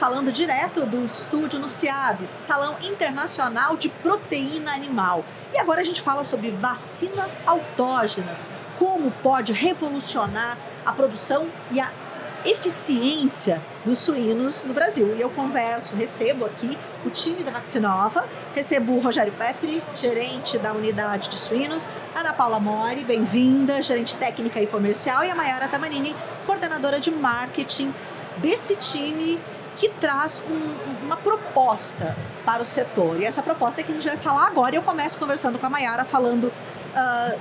falando direto do estúdio no CIAVES, Salão Internacional de Proteína Animal. E agora a gente fala sobre vacinas autógenas, como pode revolucionar a produção e a eficiência dos suínos no Brasil. E eu recebo aqui o time da Vaccinova, recebo o Rogério Petri, gerente da unidade de suínos, Ana Paula Mori, bem-vinda, gerente técnica e comercial, e a Mayara Tamanini, coordenadora de marketing desse time que traz uma proposta para o setor. E essa proposta é que a gente vai falar agora. Eu começo conversando com a Mayara, falando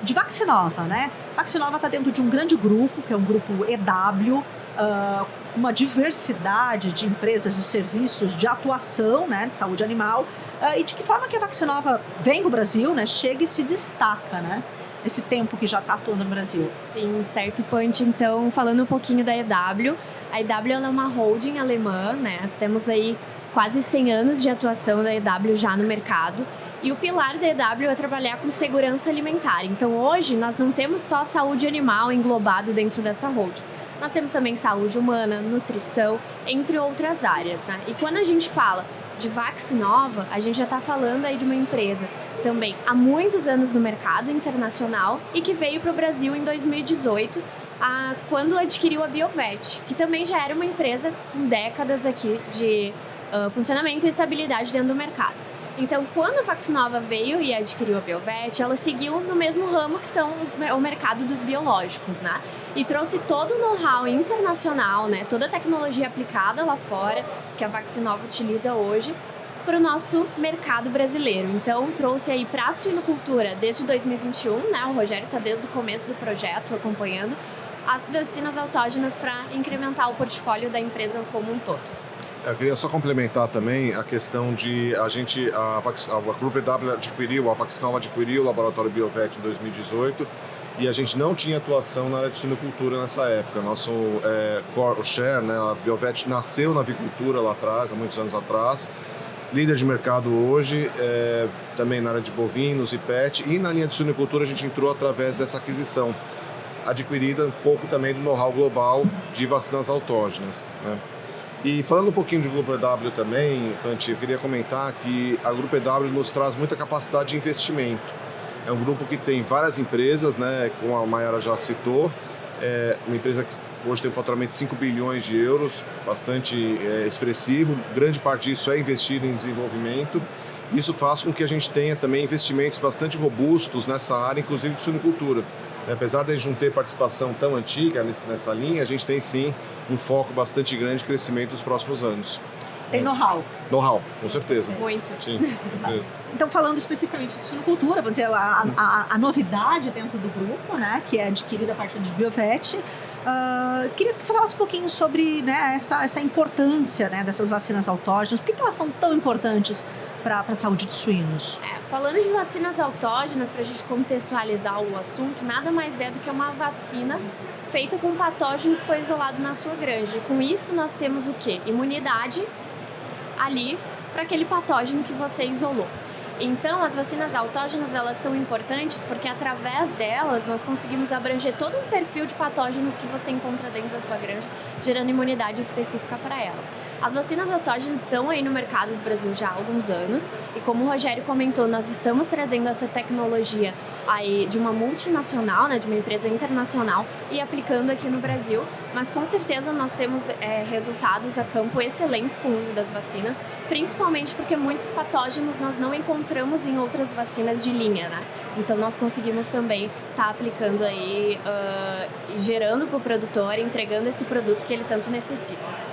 de Vaccinova, né? Vaccinova está dentro de um grande grupo, que é um grupo EW, uma diversidade de empresas e serviços de atuação, né, de saúde animal, e de que forma que a Vaccinova vem para o Brasil, né, chega e se destaca, né, esse tempo que já está atuando no Brasil. Sim, certo, Punch. Então, falando um pouquinho da EW, a EW ela é uma holding alemã, né, temos aí quase 100 anos de atuação da EW já no mercado. E o pilar da EW é trabalhar com segurança alimentar. Então, hoje, nós não temos só saúde animal englobado dentro dessa holding. Nós temos também saúde humana, nutrição, entre outras áreas, né? E quando a gente fala de Vaccinova, a gente já está falando aí de uma empresa também há muitos anos no mercado internacional e que veio para o Brasil em 2018, quando adquiriu a Biovet, que também já era uma empresa com décadas aqui de funcionamento e estabilidade dentro do mercado. Então, quando a Vaccinova veio e adquiriu a Biovet, ela seguiu no mesmo ramo que são o mercado dos biológicos, né? E trouxe todo o know-how internacional, né? Toda a tecnologia aplicada lá fora, que a Vaccinova utiliza hoje, para o nosso mercado brasileiro. Então, trouxe aí para a suinocultura desde 2021, né? O Rogério está desde o começo do projeto acompanhando as vacinas autógenas para incrementar o portfólio da empresa como um todo. Eu queria só complementar também a questão de a Grupo EW adquiriu, a Vaccinova adquiriu o laboratório Biovet em 2018 e a gente não tinha atuação na área de suinocultura nessa época. Nosso core share, né, a Biovet nasceu na avicultura lá atrás, há muitos anos atrás, líder de mercado hoje, também na área de bovinos e pet, e na linha de suinocultura a gente entrou através dessa aquisição, adquirida um pouco também do know-how global de vacinas autógenas, né? E falando um pouquinho de Grupo EW também, Panti, eu queria comentar que a Grupo EW nos traz muita capacidade de investimento. É um grupo que tem várias empresas, né, como a Mayara já citou, uma empresa que hoje tem um faturamento de 5 bilhões de euros, bastante expressivo, grande parte disso é investido em desenvolvimento. Isso faz com que a gente tenha também investimentos bastante robustos nessa área, inclusive de suinocultura. Apesar de a gente não ter participação tão antiga nessa linha, a gente tem sim um foco bastante grande de crescimento nos próximos anos. Tem know-how. Know-how, com certeza. Muito. Sim. Então, falando especificamente de suinocultura, vamos dizer, a novidade dentro do grupo, né, que é adquirida a partir de Biovet, queria que você falasse um pouquinho sobre, né, essa importância, né, dessas vacinas autógenas. Por que elas são tão importantes para a saúde de suínos? Falando de vacinas autógenas, para a gente contextualizar o assunto, nada mais é do que uma vacina feita com um patógeno que foi isolado na sua granja. Com isso, nós temos o quê? Imunidade ali para aquele patógeno que você isolou. Então, as vacinas autógenas, elas são importantes porque através delas nós conseguimos abranger todo um perfil de patógenos que você encontra dentro da sua granja, gerando imunidade específica para ela. As vacinas autógenas estão aí no mercado do Brasil já há alguns anos e como o Rogério comentou, nós estamos trazendo essa tecnologia aí de uma multinacional, né, de uma empresa internacional e aplicando aqui no Brasil, mas com certeza nós temos resultados a campo excelentes com o uso das vacinas, principalmente porque muitos patógenos nós não encontramos em outras vacinas de linha, né? Então nós conseguimos também estar aplicando aí, gerando para o produtor, entregando esse produto que ele tanto necessita.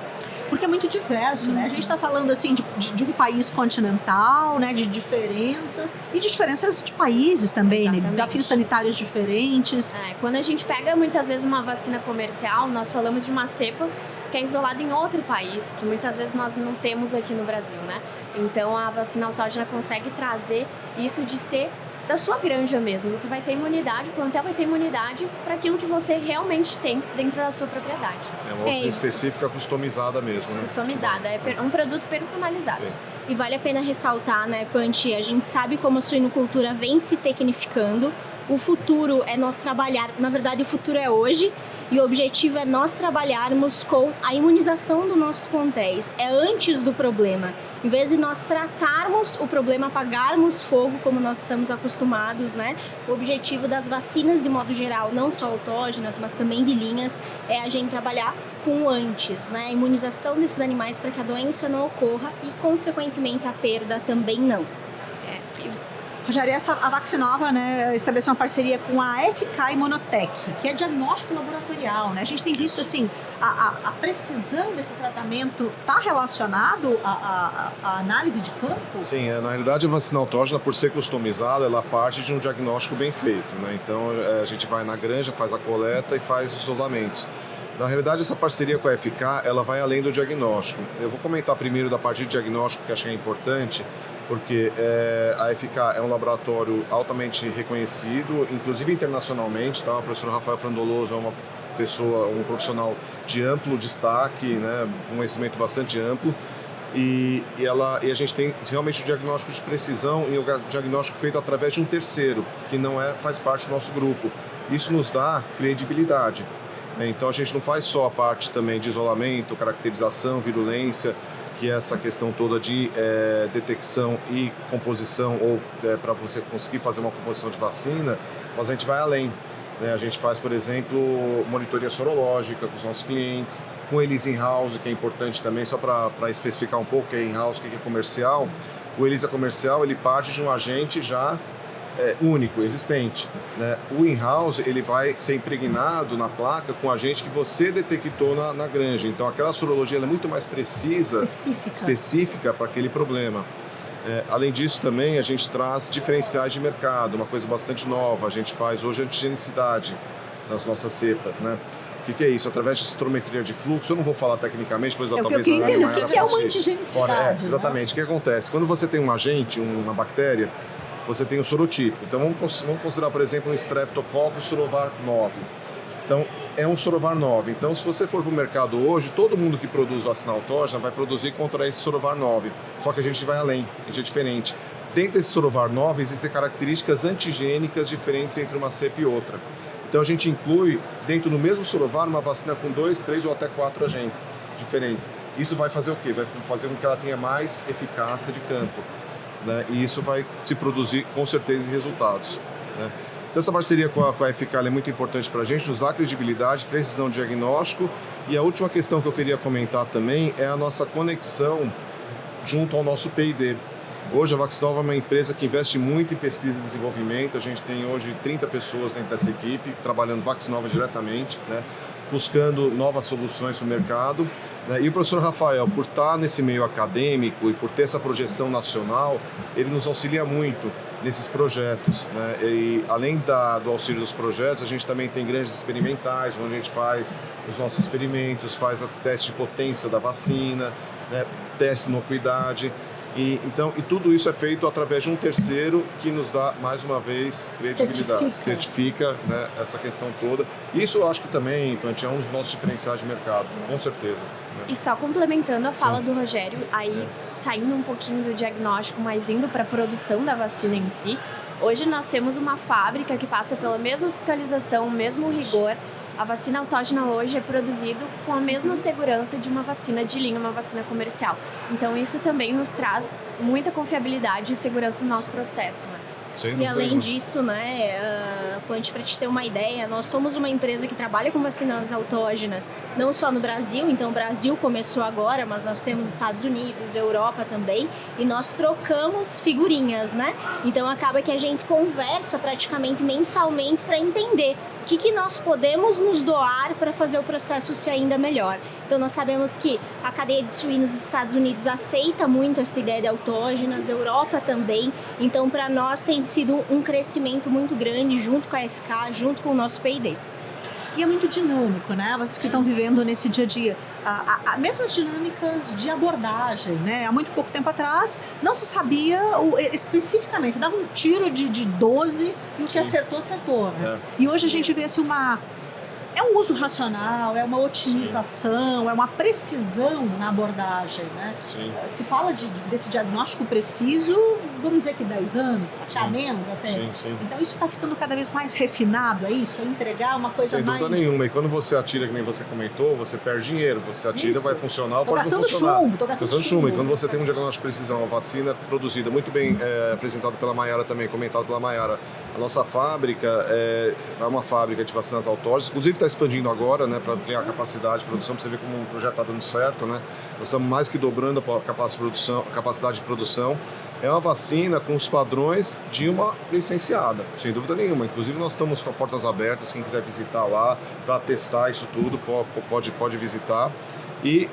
Porque é muito diverso, né? A gente está falando assim de um país continental, né? De diferenças e de diferenças de países também, né? De desafios sanitários diferentes. Quando a gente pega muitas vezes uma vacina comercial, nós falamos de uma cepa que é isolada em outro país, que muitas vezes nós não temos aqui no Brasil, né? Então a vacina autógena consegue trazer isso de ser da sua granja mesmo. Você vai ter imunidade, o plantel vai ter imunidade para aquilo que você realmente tem dentro da sua propriedade. É uma vacina específica, customizada mesmo, né? Customizada, é um produto personalizado. Sim. E vale a pena ressaltar, né, Panti, a gente sabe como a suinocultura vem se tecnificando. O futuro é nós trabalhar, na verdade o futuro é hoje, e o objetivo é nós trabalharmos com a imunização dos nossos plantéis. É antes do problema. Em vez de nós tratarmos o problema, apagarmos fogo, como nós estamos acostumados, né? O objetivo das vacinas, de modo geral, não só autógenas, mas também de linhas, é a gente trabalhar com o antes, né? A imunização desses animais para que a doença não ocorra e, consequentemente, a perda também não. Rogério, a Vaxinova, né, estabeleceu uma parceria com a FK Imunotec, que é diagnóstico laboratorial, né? A gente tem visto, assim, a precisão desse tratamento está relacionado à análise de campo? Sim, na realidade a vacina autógena, por ser customizada, ela parte de um diagnóstico bem feito, né? Então a gente vai na granja, faz a coleta e faz os isolamentos. Na realidade, essa parceria com a FK, ela vai além do diagnóstico. Eu vou comentar primeiro da parte de diagnóstico, que acho que é importante, porque a FK é um laboratório altamente reconhecido, inclusive internacionalmente, tá? O professor Rafael Frandoloso é uma pessoa, um profissional de amplo destaque, né? Um conhecimento bastante amplo, e a gente tem realmente o diagnóstico de precisão e o diagnóstico feito através de um terceiro, que não faz parte do nosso grupo. Isso nos dá credibilidade. Então a gente não faz só a parte também de isolamento, caracterização, virulência, que é essa questão toda de detecção e composição, ou para você conseguir fazer uma composição de vacina, mas a gente vai além. A gente faz, por exemplo, monitoria sorológica com os nossos clientes, com eles in-house, que é importante também, só para especificar um pouco o que é in-house, o que é comercial. O ELISA comercial, ele parte de um agente já único, existente, né? O in-house, ele vai ser impregnado na placa com agente que você detectou na granja. Então, aquela sorologia ela é muito mais precisa, específica para aquele problema. Além disso, também, a gente traz diferenciais de mercado, uma coisa bastante nova. A gente faz hoje antigenicidade das nossas cepas, né? O que é isso? Através de citometria de fluxo, eu não vou falar tecnicamente, pois talvez... Eu queria entender o que é uma antigenicidade. Exatamente. Né? O que acontece? Quando você tem um agente, uma bactéria, você tem o sorotipo. Então, vamos considerar, por exemplo, um Streptococcus sorovar 9. Então, é um sorovar 9. Então, se você for para o mercado hoje, todo mundo que produz vacina autógena vai produzir contra esse sorovar 9. Só que a gente vai além, a gente é diferente. Dentro desse sorovar 9, existem características antigênicas diferentes entre uma cepa e outra. Então, a gente inclui, dentro do mesmo sorovar, uma vacina com 2, 3 ou até 4 agentes diferentes. Isso vai fazer o quê? Vai fazer com que ela tenha mais eficácia de campo. Né? E isso vai se produzir com certeza em resultados. Né? Então essa parceria com a FK é muito importante para a gente, nos dá credibilidade, precisão de diagnóstico. E a última questão que eu queria comentar também é a nossa conexão junto ao nosso P&D. Hoje a Vaxinova é uma empresa que investe muito em pesquisa e desenvolvimento. A gente tem hoje 30 pessoas dentro dessa equipe, trabalhando Vaxinova diretamente, né? Buscando novas soluções para o mercado. Né? E o professor Rafael, por estar nesse meio acadêmico e por ter essa projeção nacional, ele nos auxilia muito nesses projetos. Né? E além do auxílio dos projetos, a gente também tem grandes experimentais, onde a gente faz os nossos experimentos, faz o teste de potência da vacina, né? Teste de inocuidade. E tudo isso é feito através de um terceiro que nos dá, mais uma vez, credibilidade. Certifica, né, essa questão toda. Isso eu acho que também, Panti, é um dos nossos diferenciais de mercado, com certeza. Né? E só complementando a fala do Rogério, aí saindo um pouquinho do diagnóstico, mas indo para a produção da vacina em si, hoje nós temos uma fábrica que passa pela mesma fiscalização, o mesmo rigor. A vacina autógena hoje é produzida com a mesma segurança de uma vacina de linha, uma vacina comercial. Então isso também nos traz muita confiabilidade e segurança no nosso processo, né? E além disso, né, Panti, para te ter uma ideia, nós somos uma empresa que trabalha com vacinas autógenas, não só no Brasil, então o Brasil começou agora, mas nós temos Estados Unidos, Europa também, e nós trocamos figurinhas, né? Então acaba que a gente conversa praticamente mensalmente para entender o que nós podemos nos doar para fazer o processo ser ainda melhor. Então nós sabemos que a cadeia de suínos dos Estados Unidos aceita muito essa ideia de autógenas, Europa também, então para nós tem sido um crescimento muito grande junto com a FK, junto com o nosso P&D. E é muito dinâmico, né? Vocês que estão vivendo nesse dia a dia. Mesmas dinâmicas de abordagem, né? Há muito pouco tempo atrás não se sabia especificamente, dava um tiro de 12 e o que acertou, né? E hoje a gente vê assim, É um uso racional, é uma otimização, é uma precisão na abordagem, né? Sim. Se fala desse diagnóstico preciso, vamos dizer que 10 anos, até menos até. Sim. Então isso está ficando cada vez mais refinado, é isso? É entregar uma coisa Sem mais... dúvida nenhuma. E quando você atira, que nem você comentou, você perde dinheiro. Você atira, vai funcionar, Tô pode não gastando funcionar. chumbo, tô gastando chumbo. E quando você tem um diagnóstico de precisão, uma vacina produzida, muito bem apresentado pela Maiara também, comentado pela Maiara, a nossa fábrica é uma fábrica de vacinas autógenas, inclusive está expandindo agora, né, para ampliar a capacidade de produção, para você ver como o projeto está dando certo, né? Nós estamos mais que dobrando a capacidade de produção. É uma vacina com os padrões de uma licenciada, sem dúvida nenhuma. Inclusive nós estamos com as portas abertas, quem quiser visitar lá para testar isso tudo, pode visitar. E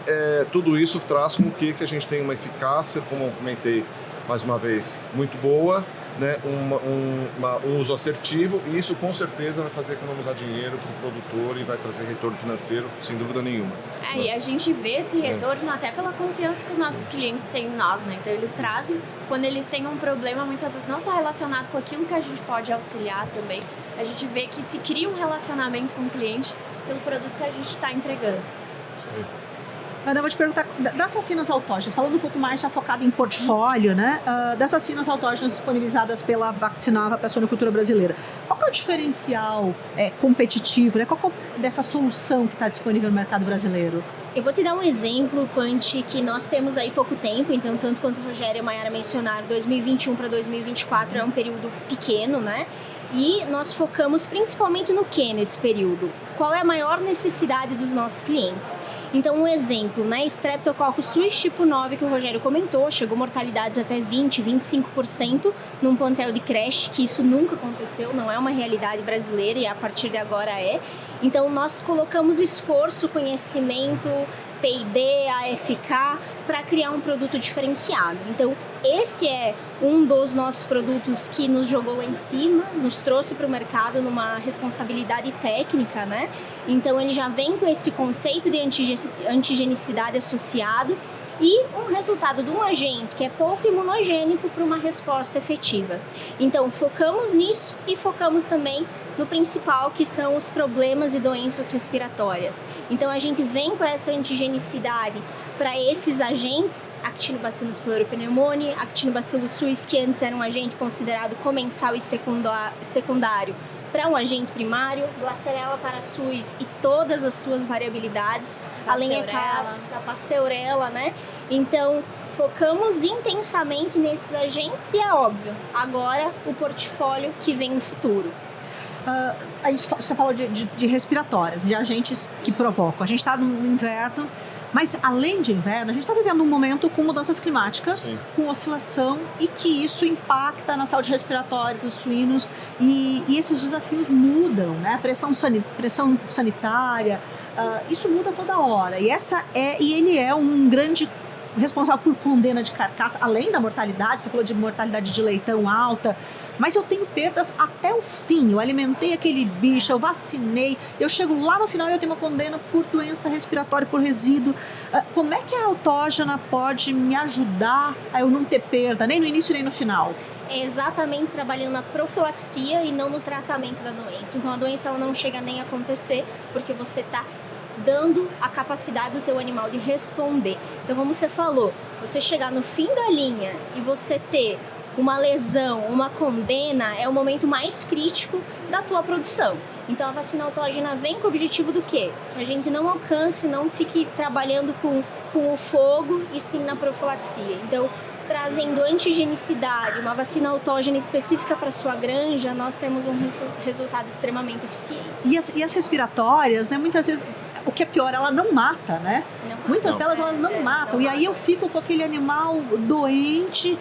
tudo isso traz com que a gente tenha uma eficácia, como eu comentei mais uma vez, muito boa, né? Um uso assertivo, e isso com certeza vai fazer economizar dinheiro para o produtor e vai trazer retorno financeiro, sem dúvida nenhuma. E a gente vê esse retorno até pela confiança que os nossos clientes têm em nós, né? Então eles trazem, quando eles têm um problema, muitas vezes não só relacionado com aquilo que a gente pode auxiliar também, a gente vê que se cria um relacionamento com o cliente pelo produto que a gente está entregando. Isso aí. Ana, eu vou te perguntar, das vacinas autógenas, falando um pouco mais já focado em portfólio, né? Das vacinas autógenas disponibilizadas pela Vaccinava para a suinocultura brasileira, qual que é o diferencial competitivo, né? Qual que é dessa solução que está disponível no mercado brasileiro? Eu vou te dar um exemplo, Panti, que nós temos aí pouco tempo, então tanto quanto o Rogério e a Maiara mencionaram, 2021 para 2024 é um período pequeno, né? E nós focamos principalmente no que nesse período? Qual é a maior necessidade dos nossos clientes? Então, um exemplo, né? Streptococcus suis tipo 9, que o Rogério comentou, chegou mortalidades até 20%, 25% num plantel de creche, que isso nunca aconteceu, não é uma realidade brasileira e a partir de agora é. Então, nós colocamos esforço, conhecimento, P&D, AFK, para criar um produto diferenciado. Então, esse é um dos nossos produtos que nos jogou lá em cima, nos trouxe para o mercado numa responsabilidade técnica, né? Então, ele já vem com esse conceito de antigenicidade associado e um resultado de um agente que é pouco imunogênico para uma resposta efetiva. Então, focamos nisso e focamos também no principal, que são os problemas e doenças respiratórias. Então, a gente vem com essa antigenicidade para esses agentes, Actinobacillus pleuropneumoniae, Actinobacillus suis, que antes era um agente considerado comensal e secundário, para um agente primário, Glasserella parasus e todas as suas variabilidades, além, é claro, da Pasteurella, né? Então, focamos intensamente nesses agentes e é óbvio, agora o portfólio que vem no futuro. Você falou de respiratórias, de agentes que provocam. A gente está no inverno, mas além de inverno, a gente está vivendo um momento com mudanças climáticas, sim, com oscilação, e que isso impacta na saúde respiratória dos suínos, e esses desafios mudam, né? Pressão sanitária, isso muda toda hora. E ele é um grande responsável por condena de carcaça, além da mortalidade. Você falou de mortalidade de leitão alta, mas eu tenho perdas até o fim. Eu alimentei aquele bicho, eu vacinei, eu chego lá no final e eu tenho uma condena por doença respiratória, por resíduo. Como é que a autógena pode me ajudar a eu não ter perda, nem no início nem no final? É exatamente trabalhando na profilaxia e não no tratamento da doença. Então a doença ela não chega nem a acontecer porque você está dando a capacidade do teu animal de responder. Então, como você falou, você chegar no fim da linha e você ter uma lesão, uma condena, é o momento mais crítico da tua produção. Então, a vacina autógena vem com o objetivo do quê? Que a gente não alcance, não fique trabalhando com o fogo e sim na profilaxia. Então, trazendo antigenicidade, uma vacina autógena específica para sua granja, nós temos um resultado extremamente eficiente. E as respiratórias, né, muitas vezes, o que é pior, ela não mata, né? Muitas delas elas não matam. E aí eu fico com aquele animal doente,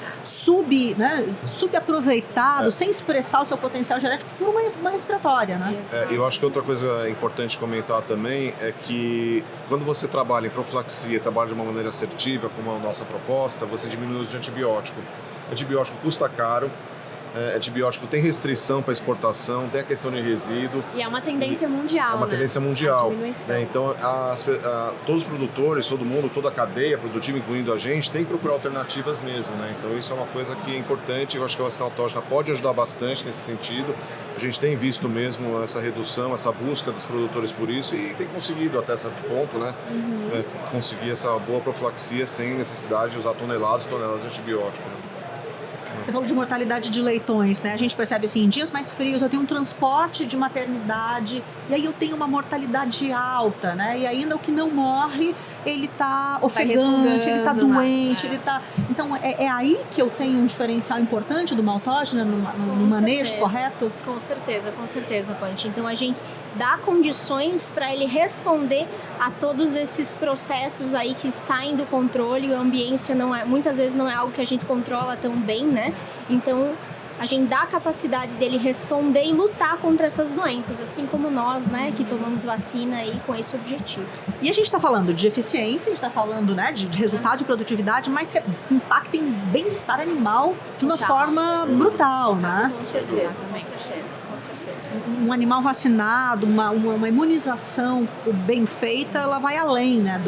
subaproveitado, sem expressar o seu potencial genético por uma respiratória, né? Eu acho que outra coisa importante comentar também é que quando você trabalha em profilaxia, trabalha de uma maneira assertiva, como a nossa proposta, você diminui o uso de antibiótico. O antibiótico custa caro, antibiótico tem restrição para exportação, tem a questão de resíduo. E é uma tendência mundial, É uma né? tendência mundial. Diminuição. Então, todos os produtores, todo mundo, toda a cadeia produtiva, incluindo a gente, tem que procurar alternativas mesmo, né? Então, isso é uma coisa que é importante. Eu acho que a vacina autógena pode ajudar bastante nesse sentido. A gente tem visto mesmo essa redução, essa busca dos produtores por isso e tem conseguido até certo ponto, né? Conseguir essa boa profilaxia sem necessidade de usar toneladas e toneladas de antibiótico. Né? Você falou de mortalidade de leitões, né? A gente percebe assim, em dias mais frios eu tenho um transporte de maternidade e aí eu tenho uma mortalidade alta, né? E ainda o que não morre, ele tá ofegante, ele tá doente, ele tá... Então, é aí que eu tenho um diferencial importante do autógeno no manejo correto? Com certeza, Ponte. Então, a gente dá condições para ele responder a todos esses processos aí que saem do controle. A ambiência muitas vezes não é algo que a gente controla tão bem, né? Então, a gente dá a capacidade dele responder e lutar contra essas doenças, assim como nós, né, que tomamos vacina aí com esse objetivo. E a gente está falando de eficiência, a gente está falando, né, de resultado de produtividade, mas você impacta em bem-estar animal de uma forma brutal, né? Com certeza, com certeza. Um animal vacinado, uma imunização bem feita, ela vai além, né,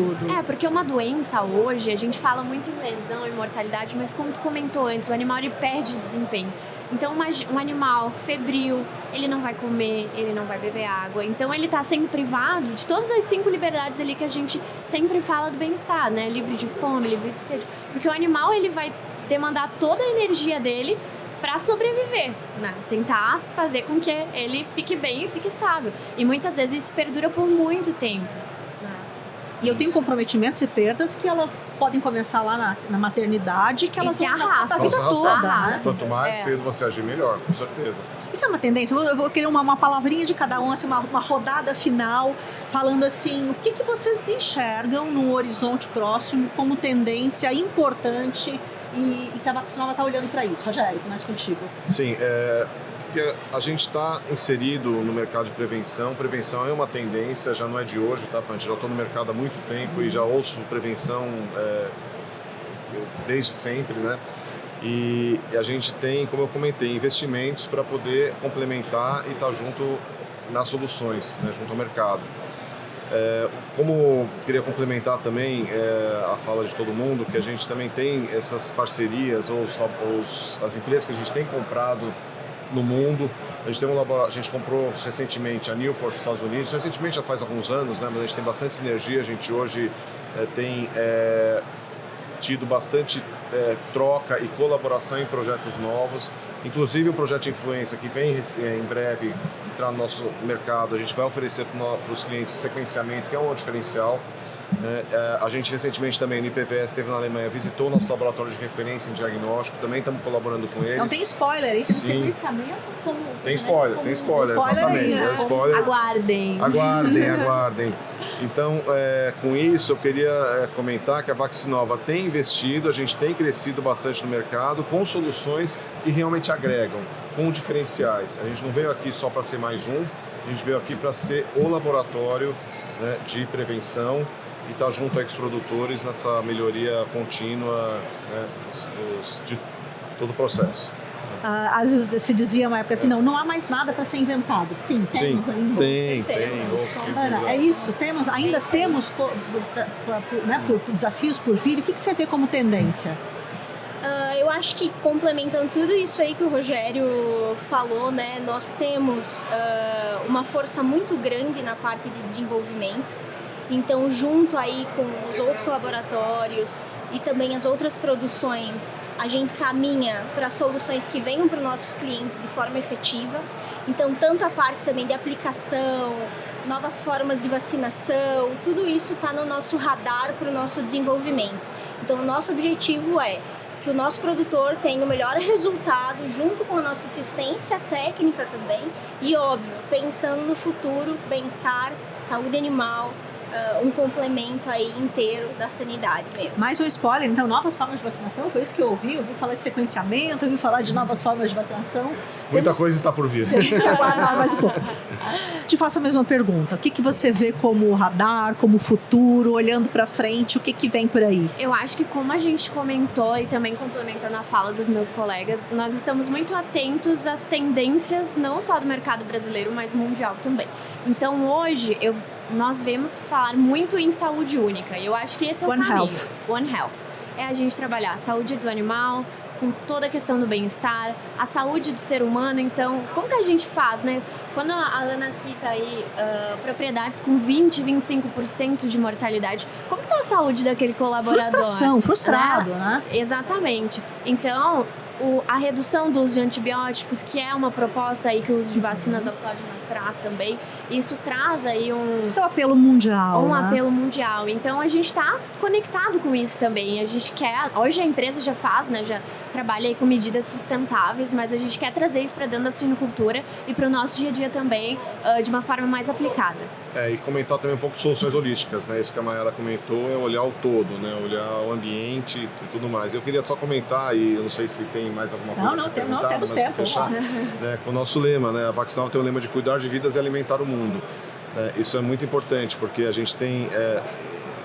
porque uma doença hoje, a gente fala muito em lesão e mortalidade, mas como tu comentou antes, o animal ele perde desempenho. Então, um animal febril, ele não vai comer, ele não vai beber água. Então, ele está sendo privado de todas as 5 liberdades ali que a gente sempre fala do bem-estar, né? Livre de fome, livre de sede. Porque o animal, ele vai demandar toda a energia dele para sobreviver, né? Tentar fazer com que ele fique bem e fique estável. E muitas vezes isso perdura por muito tempo. E eu tenho comprometimentos e perdas que elas podem começar lá na maternidade, que elas se vão arrastar arrastam. a vida toda, né? Quanto mais cedo você agir, melhor, com certeza. Isso é uma tendência. Eu vou querer uma palavrinha de cada um, assim, uma rodada final, falando assim, o que vocês enxergam no horizonte próximo como tendência importante e que a Vaccinova está olhando para isso. Rogério, começa contigo. Sim, porque a gente está inserido no mercado de prevenção. Prevenção é uma tendência, já não é de hoje, tá? A gente já estou no mercado há muito tempo e já ouço prevenção desde sempre, né? E a gente tem, como eu comentei, investimentos para poder complementar e estar junto nas soluções, né? Junto ao mercado. Como queria complementar também a fala de todo mundo, que a gente também tem essas parcerias ou as empresas que a gente tem comprado no mundo. A gente comprou recentemente a Newport, nos Estados Unidos. Recentemente, já faz alguns anos, né? Mas a gente tem bastante sinergia. A gente hoje tem tido bastante troca e colaboração em projetos novos. Inclusive um projeto de influência que vem em breve entrar no nosso mercado. A gente vai oferecer para os clientes sequenciamento, que é um diferencial. A gente recentemente também no IPVS esteve na Alemanha, visitou o nosso laboratório de referência em diagnóstico, também estamos colaborando com eles. Não tem spoiler aí, tem Sim. Sequenciamento como... Tem spoiler, exatamente. Aí, né? Spoiler. Aguardem. Então, com isso, eu queria comentar que a Vaccinova tem investido, a gente tem crescido bastante no mercado com soluções que realmente agregam, com diferenciais. A gente não veio aqui só para ser mais um, a gente veio aqui para ser o laboratório, né, de prevenção e estar junto aí com os produtores nessa melhoria contínua, né, de todo o processo. Às vezes se dizia uma época assim, não há mais nada para ser inventado. Sim, temos ainda. Tem. É isso, ainda temos, né, por desafios por vir. O que você vê como tendência? Eu acho que complementando tudo isso aí que o Rogério falou, né, nós temos uma força muito grande na parte de desenvolvimento. Então, junto aí com os outros laboratórios e também as outras produções, a gente caminha para soluções que venham para os nossos clientes de forma efetiva. Então, tanto a parte também de aplicação, novas formas de vacinação, tudo isso está no nosso radar para o nosso desenvolvimento. Então, o nosso objetivo é que o nosso produtor tenha o melhor resultado junto com a nossa assistência técnica também e, óbvio, pensando no futuro, bem-estar, saúde animal, um complemento aí inteiro da sanidade mesmo. Mais um spoiler, então, novas formas de vacinação, foi isso que eu ouvi falar de sequenciamento, ouvi falar de novas formas de vacinação. Muita coisa está por vir. Temos que aguardar mais um pouco. Te faço a mesma pergunta, o que você vê como radar, como futuro, olhando para frente, o que vem por aí? Eu acho que como a gente comentou e também complementando a fala dos meus colegas, nós estamos muito atentos às tendências não só do mercado brasileiro, mas mundial também. Então hoje nós vemos falar muito em saúde única e eu acho que esse é o One caminho. Health. One Health. É a gente trabalhar a saúde do animal, com toda a questão do bem-estar, a saúde do ser humano. Então, como que a gente faz, né? Quando a Ana cita aí propriedades com 20, 25% de mortalidade, como está a saúde daquele colaborador? Frustração, frustrado, né? Exatamente. Então, a redução do uso de antibióticos, que é uma proposta aí que o uso de vacinas autógenas traz também, isso traz aí Esse é o apelo mundial, um né? apelo mundial. Então a gente está conectado com isso também. A gente quer, hoje a empresa já faz, né, já trabalha aí com medidas sustentáveis, mas a gente quer trazer isso para dentro da suinocultura e para o nosso dia a dia também, de uma forma mais aplicada. E comentar também um pouco de soluções holísticas, né? Isso que a Mayara comentou é olhar o todo, né? Olhar o ambiente e tudo mais. Eu queria só comentar, e eu não sei se tem mais alguma coisa Não, a perguntar, temos mas tempo. fechar, né? Com o nosso lema, né? A Vaxnova tem o lema de cuidar de vidas e alimentar o mundo. Isso é muito importante, porque a gente tem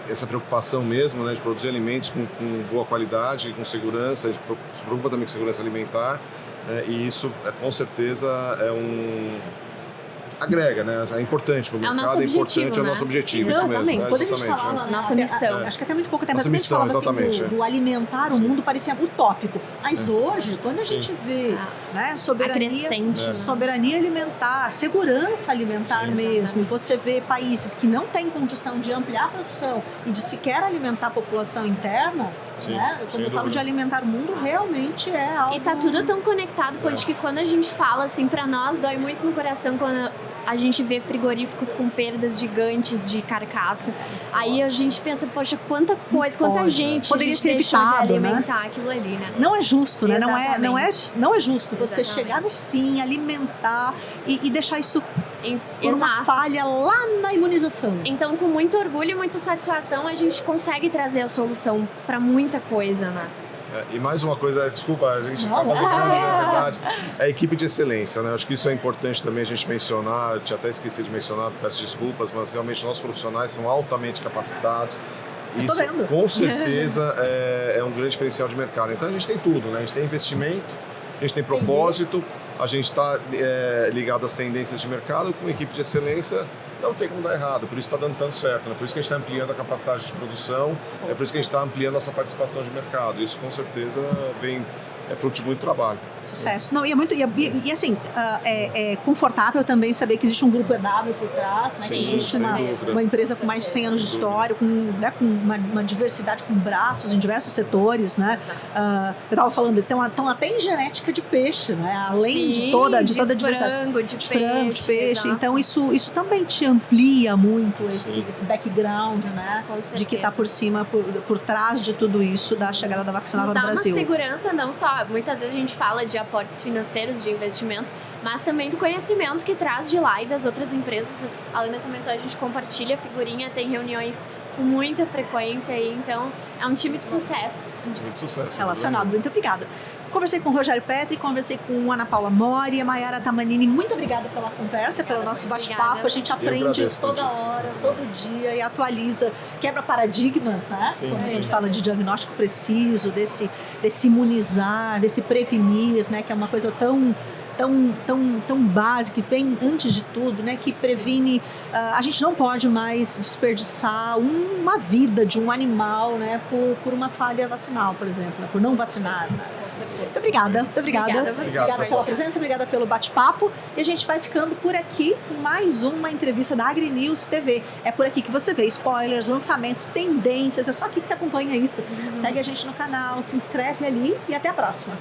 essa preocupação mesmo, né? De produzir alimentos com boa qualidade, com segurança, a gente se preocupa também com segurança alimentar, e isso, com certeza, agrega, né? É importante para o mercado, é importante, é o nosso objetivo, isso mesmo. Exatamente. Quando a gente falava, nossa missão. Acho que até muito pouco tempo, Nossa mas quando a gente missão, falava assim, exatamente, do alimentar o mundo, parecia utópico. Mas hoje, quando a gente vê né, soberania alimentar, segurança alimentar mesmo, e você vê países que não têm condição de ampliar a produção e de sequer alimentar a população interna, né? Quando eu falo de alimentar o mundo, realmente é algo... E tá tudo tão conectado, Ponte, que quando a gente fala, assim, pra nós, dói muito no coração quando a gente vê frigoríficos com perdas gigantes de carcaça. Aí a gente pensa, poxa, quanta coisa, quanta gente poderia ser deixou evitado, de alimentar aquilo ali, né? Não é justo, né? Exatamente. Não é justo você Exatamente. chegar no fim, alimentar e deixar isso por uma Exato. falha lá na imunização. Então, com muito orgulho e muita satisfação, a gente consegue trazer a solução para muita coisa, né? E mais uma coisa, desculpa, a gente acaba mudando, na verdade, é a equipe de excelência, né? Acho que isso é importante também a gente mencionar, eu tinha até esqueci de mencionar, peço desculpas, mas realmente nossos profissionais são altamente capacitados. Isso, com certeza, é um grande diferencial de mercado. Então, a gente tem tudo, né? A gente tem investimento, a gente tem propósito, a gente está ligado às tendências de mercado, com equipe de excelência, não tem como dar errado, por isso está dando tanto certo, né? Por isso que a gente está ampliando a capacidade de produção, por isso que a gente está ampliando a nossa participação de mercado. Isso, com certeza, é fruto de muito trabalho. Sucesso. Não, e assim, é confortável também saber que existe um grupo EW por trás, né? Sim, que existe uma empresa com mais de 100 anos de história, com uma diversidade, com braços em diversos setores, né? Eu estava falando, estão até em genética de peixe, né? Além de toda a diversidade. Frango, de peixe. Então, isso também te amplia muito esse background, né? De que está por cima, por trás de tudo isso, da chegada da Vaxnova no Brasil. Nos dá uma segurança, não só, muitas vezes a gente fala de aportes financeiros, de investimento, mas também do conhecimento que traz de lá e das outras empresas. A Ana comentou, a gente compartilha figurinha, tem reuniões com muita frequência aí, então é um time de sucesso. Um time de sucesso. Relacionado, muito obrigada. Conversei com o Rogério Petri, conversei com a Ana Paula Mori, a Mayara Tamanini. Muito obrigada pela conversa, pelo nosso bate-papo. A gente aprende toda hora, todo dia e atualiza, quebra paradigmas, né? Sim, quando a gente fala de diagnóstico preciso, desse imunizar, desse prevenir, né? Que é uma coisa tão básica, que vem antes de tudo, né? Que previne. A gente não pode mais desperdiçar uma vida de um animal, né? Por uma falha vacinal, por exemplo, né, por não vacinar. Né? Muito obrigada. Obrigada pela presença, obrigada pelo bate-papo. E a gente vai ficando por aqui com mais uma entrevista da AgriNews TV. É por aqui que você vê spoilers, lançamentos, tendências. É só aqui que você acompanha isso. Segue a gente no canal, se inscreve ali e até a próxima.